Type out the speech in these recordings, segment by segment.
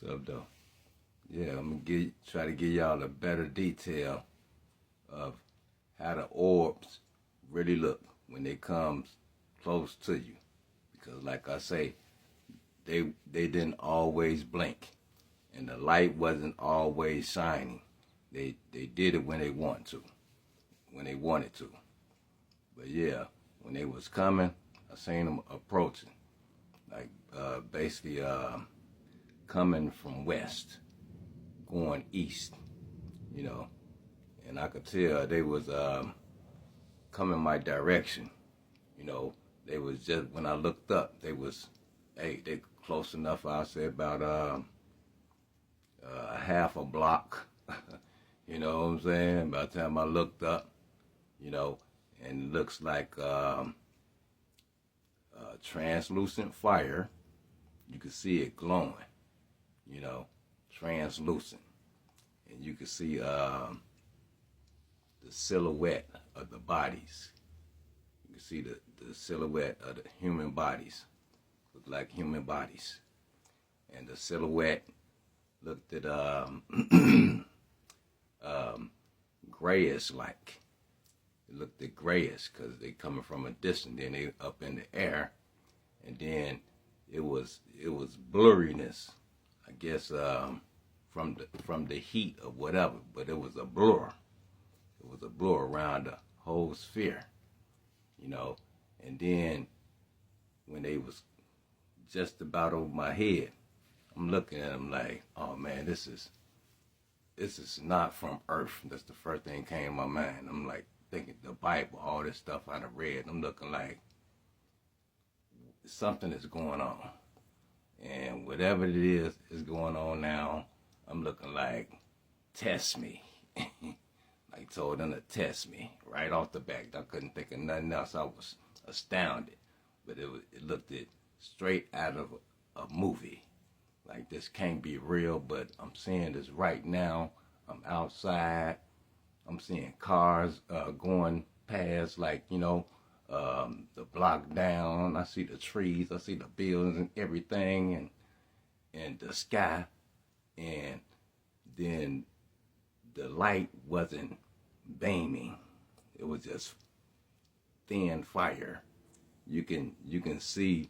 So though, yeah, I'm gonna try to give y'all a better detail of how the orbs really look when they come close to you. Because like I say, they didn't always blink, and the light wasn't always shining. They did it when they wanted to. But yeah, when they was coming, I seen them approaching, like basically coming from west, going east, you know, and I could tell they was coming my direction, you know. They was just when I looked up, they close enough. I say about half a block, you know what I'm saying. By the time I looked up, you know, and it looks like translucent fire. You could see it glowing, you know, translucent, and you could see the silhouette of the bodies. You can see the silhouette of the human bodies, look like human bodies, and the silhouette looked at grayish like. It looked at grayish because they coming from a distance, then they up in the air, and then it was blurriness, I guess, from the heat or whatever, but it was a blur. It was a blur around the whole sphere, you know. And then when they was just about over my head, I'm looking at them like, oh man, this is not from Earth. That's the first thing came to my mind. I'm like thinking the Bible, all this stuff I done read. I'm looking like something is going on. And whatever it is going on now. I'm looking like, test me. I told them to test me right off the bat. I couldn't think of nothing else. I was astounded. But it looked it straight out of a movie. Like, this can't be real, but I'm seeing this right now. I'm outside. I'm seeing cars going past, like, you know, the block down. I see the trees. I see the buildings and everything, and the sky. And then the light wasn't beaming. It was just thin fire. You can see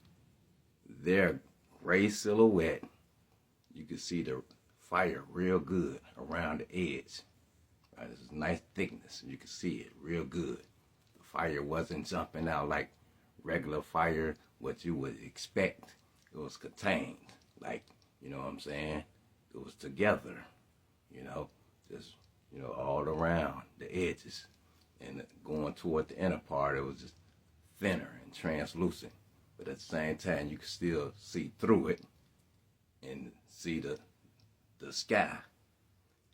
their gray silhouette. You can see the fire real good around the edge. Right, this is nice thickness. You can see it real good. The fire wasn't jumping out like regular fire, what you would expect. It was contained, like, you know what I'm saying? It was together, you know, just, you know, all around the edges. And going toward the inner part, it was just thinner and translucent. But at the same time, you could still see through it and see the sky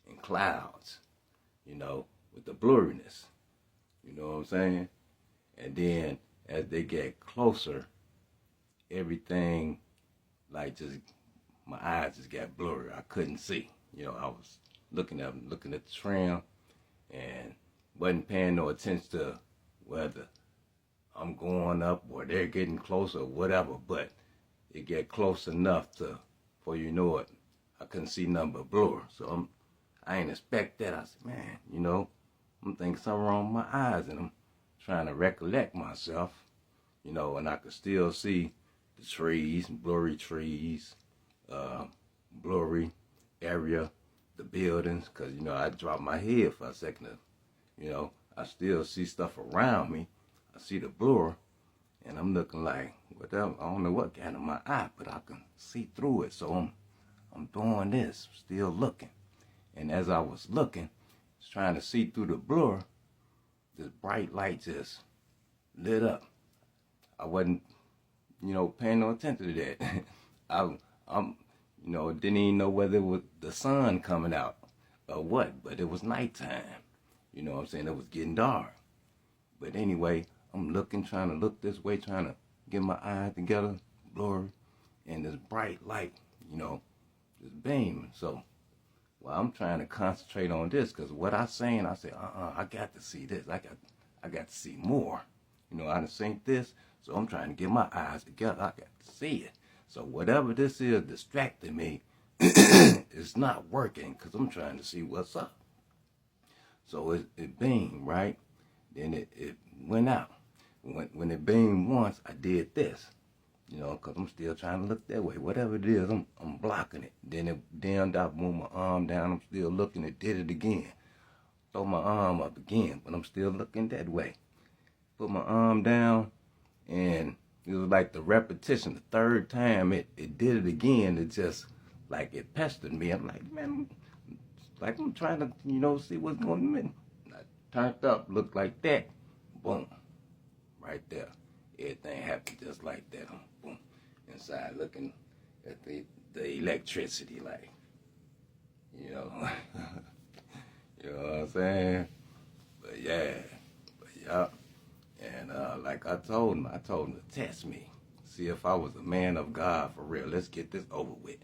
and clouds, you know, with the blurriness. You know what I'm saying? And then as they get closer, everything, like, just, my eyes just got blurry. I couldn't see. You know, I was looking at the tram and wasn't paying no attention to whether I'm going up or they're getting closer or whatever, but it get close enough to, before you know it, I couldn't see nothing but blur. So I ain't expect that. I said, man, you know, I'm thinking something wrong with my eyes, and I'm trying to recollect myself, you know, and I could still see the trees, blurry trees, blurry area, the buildings, because, you know, I dropped my head for a second. You know, I still see stuff around me. I see the blur, and I'm looking like, whatever. I don't know what got in my eye, but I can see through it. So I'm doing this, still looking. And as I was looking, trying to see through the blur, this bright light just lit up. I wasn't, you know, paying no attention to that. I'm, you know, didn't even know whether it was the sun coming out or what, but it was nighttime. You know what I'm saying? It was getting dark. But anyway, I'm looking, trying to look this way, trying to get my eyes together, blurry, and this bright light, you know, just beaming. So, well, I'm trying to concentrate on this, because what I seen, I said, I got to see this. I got to see more. You know, I done seen this, so I'm trying to get my eyes together. I got to see it. So whatever this is distracting me, it's not working because I'm trying to see what's up. So it beamed, right? Then it went out. When it beamed once, I did this, because I'm still trying to look that way. Whatever it is, I'm blocking it. Then it dimmed out, moved my arm down. I'm still looking. It did it again. Throw my arm up again, but I'm still looking that way. Put my arm down, and it was like the repetition. The third time it did it again. It just like it pestered me. I'm like, man, like I'm trying to, see what's going on. I turned up, looked like that. Boom. Right there. Everything happened just like that. Boom. Inside looking at the electricity, like, you know. You know what I'm saying? But yeah. And like I told him to test me. See if I was a man of God for real. Let's get this over with.